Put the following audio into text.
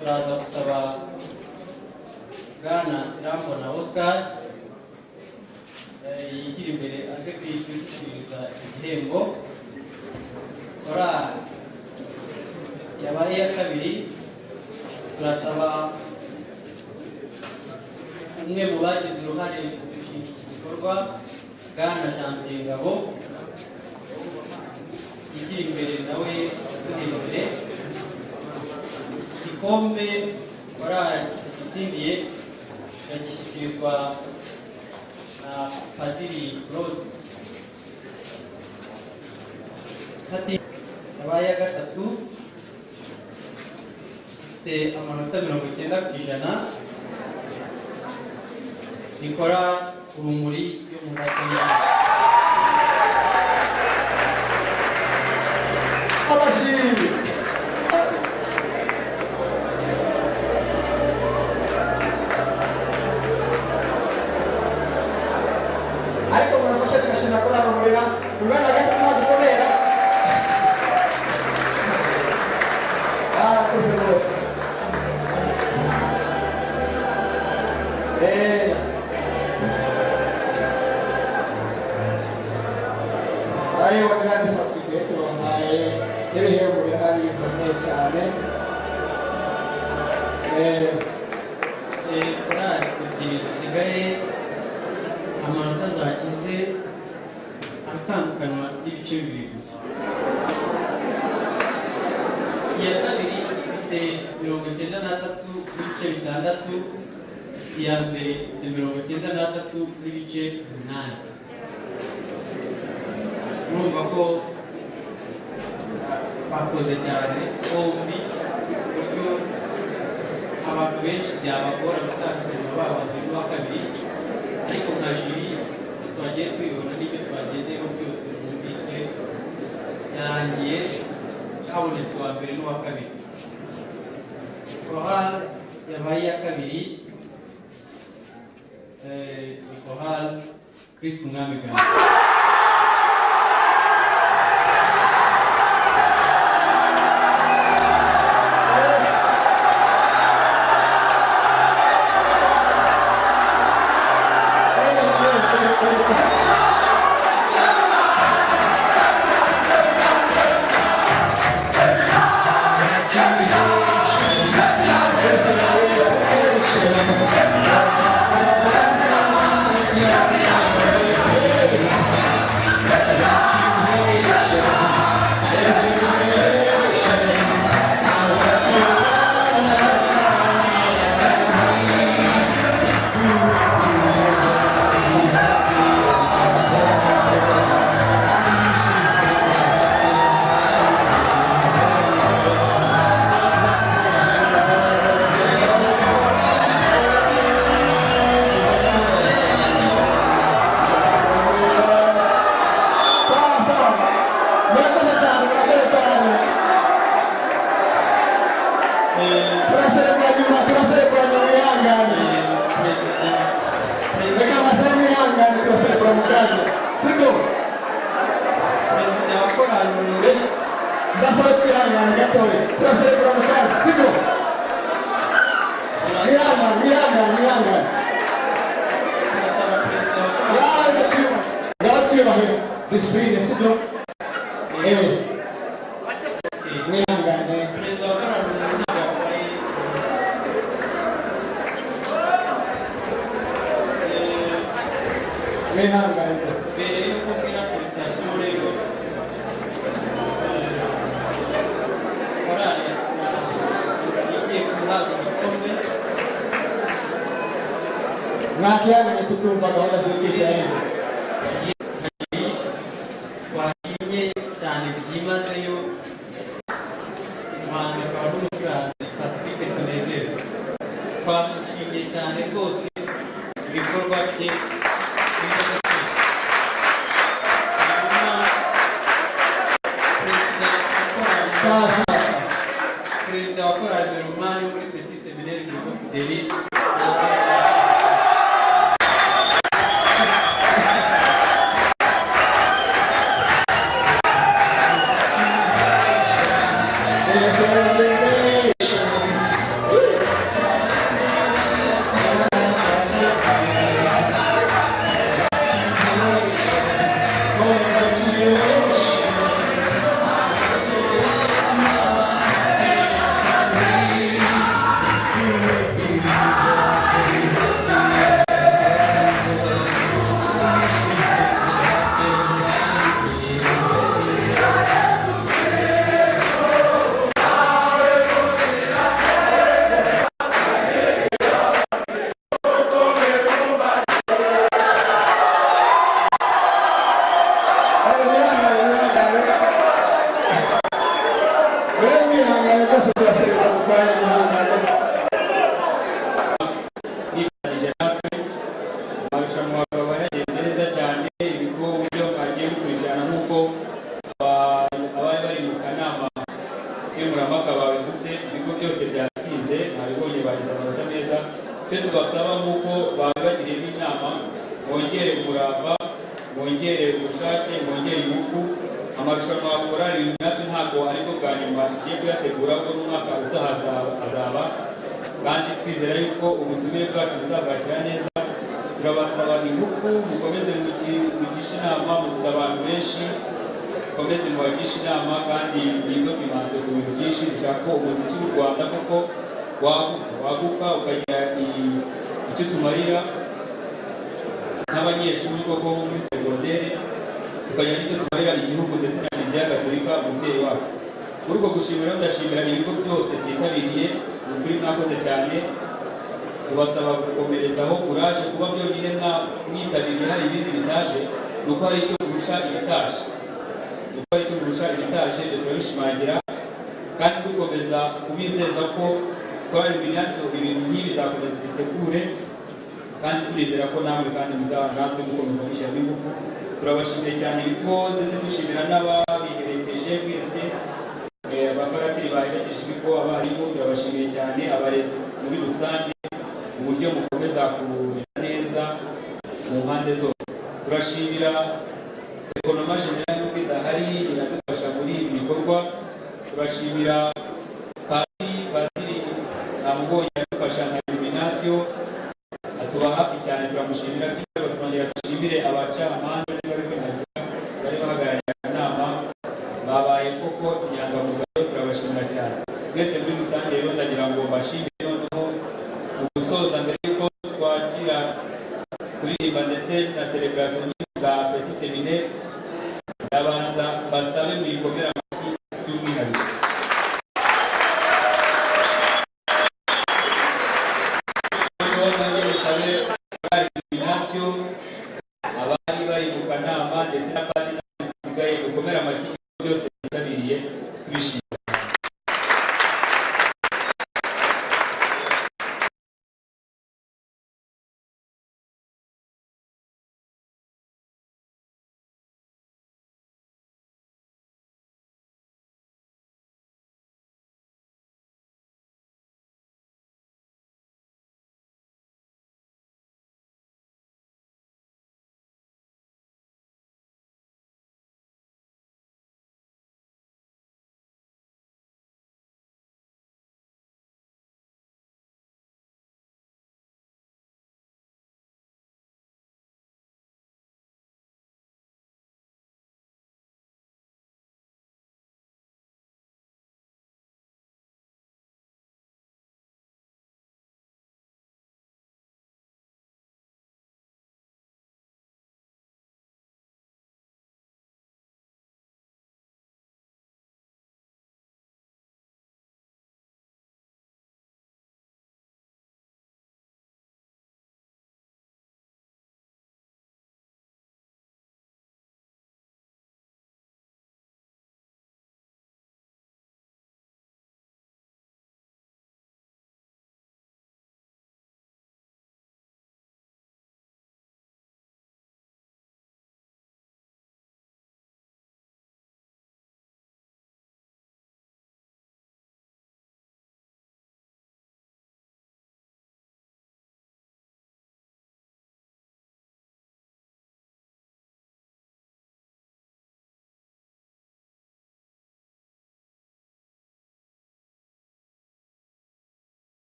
turaza gusaba Bwana Irambona Oscar yigira imbere aze kwishishiriza igihembo. Korali yabaye iya kabiri, turasaba umwe mu bagize uruhare mu gushinga iki gikorwa, Bwana Janvier Ngabo, yigira imbere nawe turi imbere. Igikombe korali igitsindiye kiragishyikirizwa na Padiri Claude Kati, yabaye iya gatatu, ifite amanota 90%. Nikora urumuri yo mu Gatenga. Abashiri ariko murafasha tugashima ko nabamurira umwana hagati ntagukomera arakoze rwose. Ayo wagirana isatwi ndetse bahaye n'ibihembo birahari bikomeye cyane. Korali ebyiri zisigaye amanota zagize atandukanywa n'ibice bibiri gusa. Iya kabiri ifite 93.6, iya mbere ifite 93.8. Urumva ko bakoze cyane bombi, kuburyo abantu benshi byabagora gutandukanya babanze n'uwa kabiri, ariko nka juri twagiye twibona n'ibyo twagendeyeho byose mwumvise yarangiye habonetse uwa mbere n'uwa kabiri. Korali yabaye iya kabiri ni Korali Kristo Umwami Gana. Ngakiana nitukumva gahunda z'ibyo wakinye cyane byimazeyo umuhanzi akaba n'umucuranzi Pacifique Tunezero. Twamushimiye cyane rwose ibikorwa bye. Perezida wa Korali Berumani muri Petit Seminaire de Fideli celebrations. nabibonye bagize amanota meza. Twe tubasaba nk'uko babagiriyemo inama, mwongere umurava, mwongere ubushake, mwongere ingufu. Amarushanwa ya korali Illuminati ntabwo ariko bwa nyuma igiye kuyategura ko n'umwaka utaha azaba, kandi twizera yuko ubutumire bwacu buzabwakira neza. Turabasaba ingufu, mukomeze mugisha inama, mufite abantu benshi, mukomeze mubagisha inama kandi mwidokimante ku bintu byinshi. Dushaka ko umuziki w'u Rwanda koko waguka ukagira icyo tumarira nk'abanyeshuri koko muri segonderi, tukagira n'icyo tumarira igihugu ndetse na Kiliziya Gatolika, umubyeyi wacu. Kuri uko gushimira ndashimira ibigo byose byitabiriye, ni ukuri mwakoze cyane. Tubasaba gukomerezaho kuraje, kuba byonyine mwitabiriye hari ibindi bitaje, ni uko hari icyo kurusha ibitaje, turabishimangira kandi dukomeza kubizeza ko korali Illuminati ibintu nk'ibi bizakomeza bitegure, kandi turizera ko namwe kandi muzaba natwe dukomeza gushyiramo ingufu. Turabashimiye cyane ibigo ndetse dushimira n'ababiherekeje mwese, abafaratiri baherekeje ibigo, abarimu turabashimiye cyane, abarezi muri rusange, uburyo mukomeza kurera neza mu mpande zose. Turashimira Ekonoma General y'uko idahari iradufasha muri ibi bikorwa. Turashimira Padiri Namubonye adufasha na Illuminati atuba hafi cyane, turamushimira. Twongera dushimire abacamanza bari bahagarariye inama, babaye koko inyangamugayo, turabashimira cyane mwese muri rusange. Rero ndagira ngo mbashimire noneho mu gusoza, mbere yuko twakira kuririmba ndetse na celebration za Petit Seminaire, ndabanza basabe muyikomera amashyi by'umwihariko. Illuminati